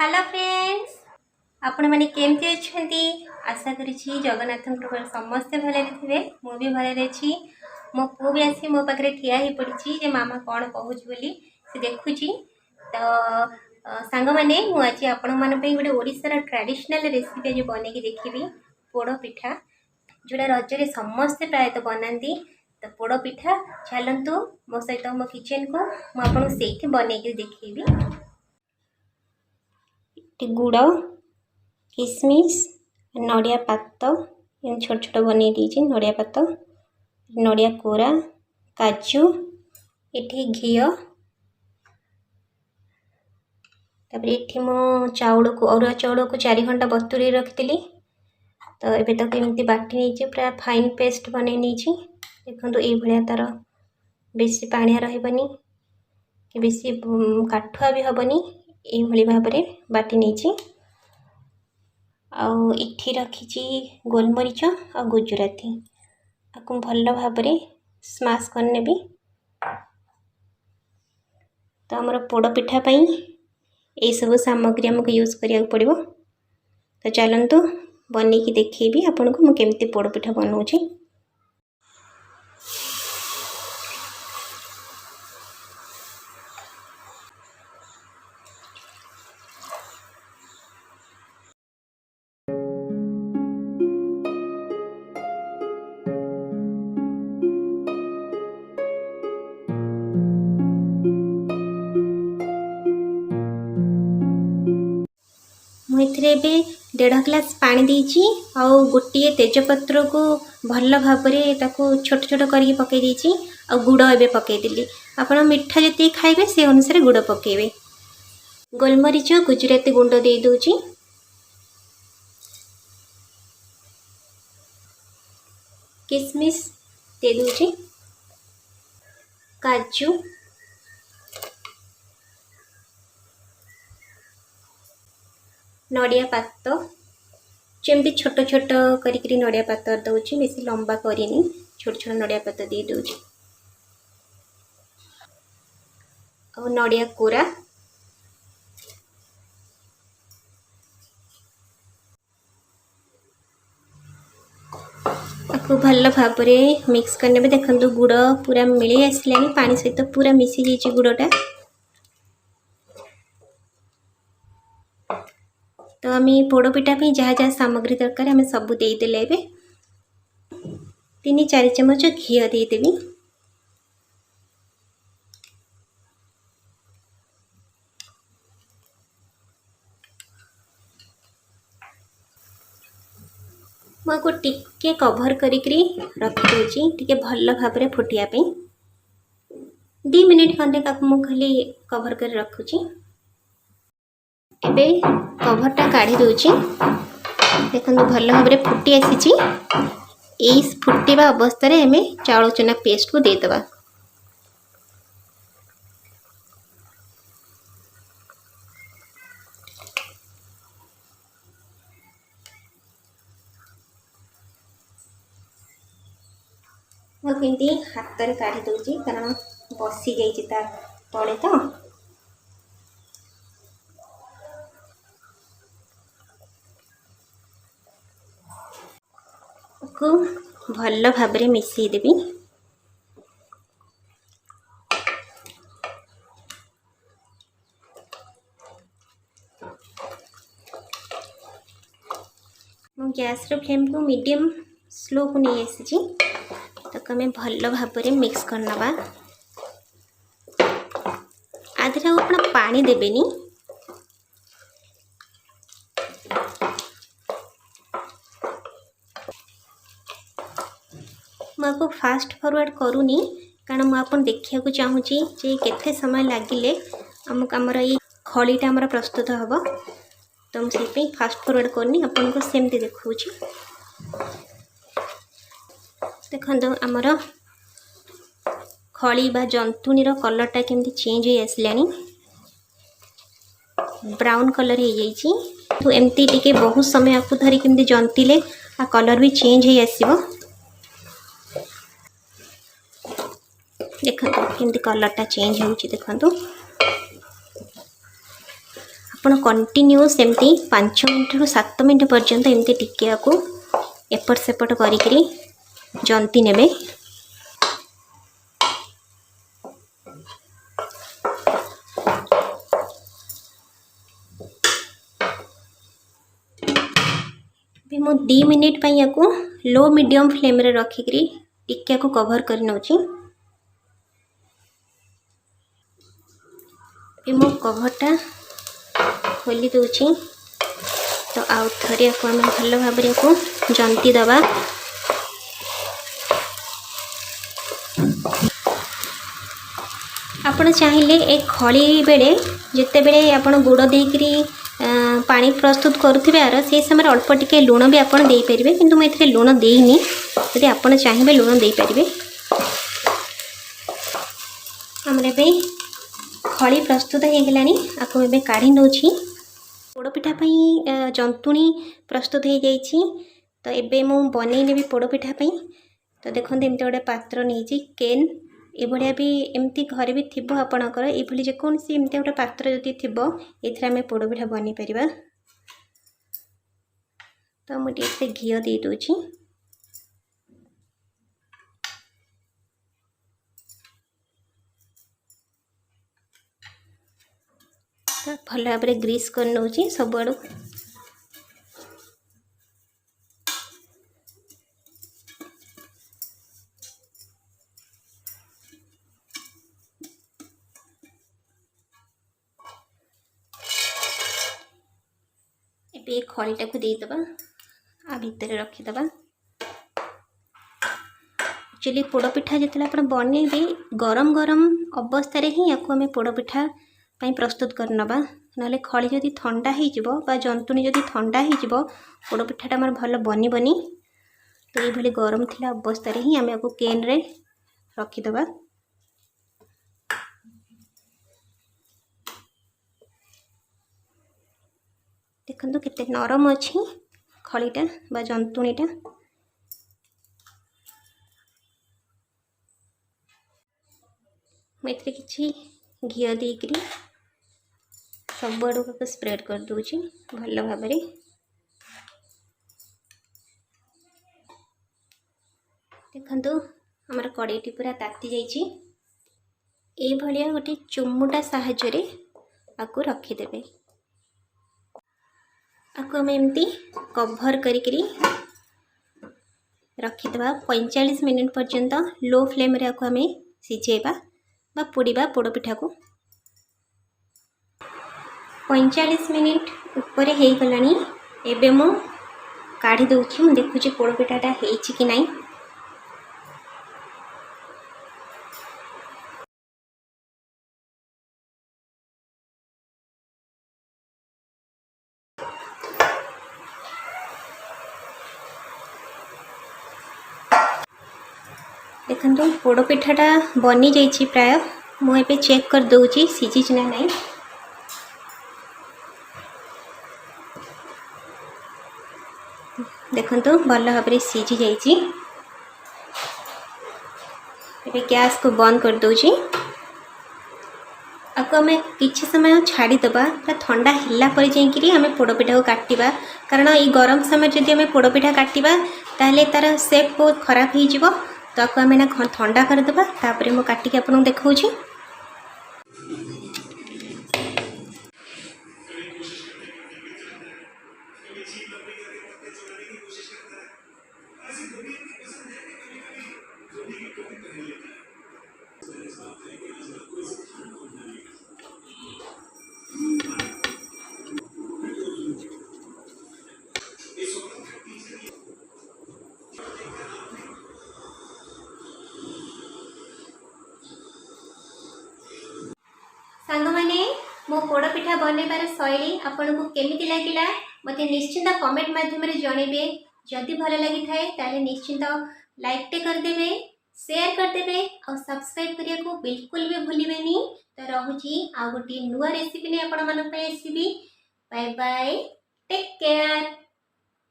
Hello friends, आपण मैंने केमती अच्छी आशा करी जगन्नाथ समस्ते भले थे। मु भी भले अच्छी। मो पु भी आसी मो पाखे ठिया ही पड़ी जे मामा कौन कहूँ बोली से देखुची। तो सांग मैंने मुझे आपण मान गोटे ओडिशार ट्रेडिशनल रेसिपी आज बनईकी देखी पोड़ पिठा जोड़ा रजरे समस्ते प्रायतः बनाती। तो पोड़ पिठा चलतु मो सहित मो किचन को मुझे बनईकी देखी। गुड़ किसमिश नड़िया पात छोट छोट बन नड़िया पात नड़िया कोरा काजू ये घी ये मो चाउल को अरुआ चाउल को 4 घंटा बतुरी रखी। तो ये तक एमती बाटी नहीं पूरा फाइन पेस्ट बन देखो ये तार बेसी पानिया रही कि बेसी काठुआ भी हेनी ये भाव में बाटी नहीं। आउ इठी रखी गोलमरीच आ गुजराती आपको भल भाव में स्माश करने भी। तो आमर पोड़ पिठा पाई ये सब सामग्री आमको यूज करिया पड़ो। तो चलतु बनईकी देखी आपन को केमती पोड़ पिठा बनाऊँ। मुझे 1.5 ग्लास पानी देची आउ गोटे तेजपत्र को भल भाव में छोट छोट करके पकई देची आ गुड़ एवं पकईदेली। आपड़ मिठा जी खाइबे से अनुसार गुड़ पकेबे। गोलमरीच गुजराती गुंड दे दूची किसमिश दे दूची काजू नड़िया पात जमती छोट छोट करी नड़िया पात दौची बेसी लंबा करनी छोट छोट नड़िया पात दे दूची और नड़िया कोरा आपको भल भाव में मिक्स करने में देखो गुड़ पूरा मिली आसला पानी सहित पूरा मिसी जाइए गुड़टा। तो आम पोड़ पिठा जहाँ जहाँ सामग्री दरकार आम सब देदेले। 3-4 चमच घी देदेवी। मुझको टिके कभर करी रखी टिके भल भाव में फुटियापी 2 मिनिट खंडे खाली कभर कर रखुची। एबे कभरटा काढ़ी दूची देखो भल भाव में फुटी आसी। फुटवा अवस्था आम चाउल चना पेस्ट को देदेबा। मुझे हाथ में काढ़ी दूची कारण बसी जाइए तले। तो को भल भाव में मिसईदेवी। गैस फ्लेम को मीडियम स्लो को नहीं आसी तो आम भल भाव में मिक्स करनवा। आधे अपना पानी देबेनी मुझको फास्ट फॉरवर्ड करूनी कारण मुझे देखा चाहूँगी जे केते समय लगिले आमको आमर ये खलीटा आमर प्रस्तुत हम। तो मुझे फास्ट फॉरवर्ड करनी आपन को सेमती देखूँ। देखो आमर खली बा जंतुणीर कलरटा केमती चेंज हो आसला ब्राउन कलर हो जाइए। तो एमती टिके बहुत समय आपको धरी केमती जंतिले आ कलर भी चेंज हो आसो। देखो केमती कलरटा चेंज हो देखो ଆପଣ କଣ୍ଟିନ୍ୟୁଅସ୍ ଏମିତି 5 ମିନିଟ୍ରୁ 7 ମିନିଟ୍ ପର୍ଯ୍ୟନ୍ତ ଏମିତି ଟିକିଆକୁ ଏପଟ ସେପଟ କରିକିରି ଜନ୍ତି ନେବେ। ମୁଁ 2 ମିନିଟ୍ ପାଇଁ याको लो मीडियम फ्लेम रे रखिकरी टिकिया को कवर कर नउची। मो कवरटा खोली दूची। तो आउ थरे को हम भल भाव को जंती दबा। आपण चाहिए एक खड़ी बेले जिते बेले आपण गुड़ देकरी पानी प्रस्तुत करुवे आर से समय अल्प टिके लुण भी आपड़ दे पारे कि मुझे लुण देनी यदि आप चाहिए लुण दे पारे। आमर ए खड़ी प्रस्तुत हो गलानी आपको ए काढ़ी नौची। पोड़पिठा जंतुणी प्रस्तुत हो जाइए। तो ये मु बनईने भी पोड़पिठा। तो देखते एमती गोटे पात्र नहीं केन ये भी एमती घरे भी थी आपणकर ये जेकोसी एमती गोटे पात्र जदि थी ये आम पोड़पिठा बनी पार। तो मुझे घी दे दूची। तो भल भाव ग्रीस कर नौची सब आड़ू। ए खड़ीटा को देदेबा आ भितर रखीदबा। एक्चुअली पोड़पिठा जिते आप बनइबे गरम गरम अवस्था ही या आम पोड़पिठा प्रस्तुत करनबा। ना खड़ी जदि ठंडा हो जंतुणी जदि ठंडा हो पोड़पिठाटा आम भल बनबनी। तो ये गरम थिला अवस्था ही आम आपको केन रे रखीदबा। देखो केते नरम अच्छी खड़ीटा बा जंतुणीटा। मुझे किसी घी देकरी सब आड़ को स्प्रेड कर दूची भल भाव। देखो आमर कड़ईटी पूरा ताती जाइए। ये गोटे चुमुटा साहाय्य आपको रखीदेवे। आपको आम एमती कभर करी रखीदबा 45 मिनिट पर्यंत लो फ्लेम रे आम सिझेबा बा पोड़ीबा पोड़पिठा को। 45 मिनिट ऊपर हो गलानी। एबे मु काढ़ी दूची। मु देखुची पोड़पिठाटा हेछि कि नहीं। देखो पोड़पिठाटा बनी जाइए प्राय। मुझे चेक कर दूची सीझी ना नहीं। देखो भल भाव सीझी जाइए। गैस को बंद कर दूची। आपको आम किसी समय छाड़ीदबा ठंडा हिला पर जाकि आम पोड़पिठा को काटिबा। कारण ये गरम समय जदि आम पोड़पिठा काटिबा ताहले तार शेप बहुत खराब हो। तो आपको आम ठंडा करदेबा। तापर मु काटिक आपको देखौछि। सांग माने मो पोड़पिठा बनइबार शैली आपन को केमिति लागिला मते निश्चिंत कमेंट माध्यम रे जणेबे। जदि भल लगी थाए ताले निश्चिंत लाइक टे कर देबे, शेयर कर देबे और सब्सक्राइब करिया को बिल्कुल भी भूलिबेनी। तो रहुची आ गोटी नुवा रेसिपी ने आपण मन पे आसीबी। Bye bye, take care.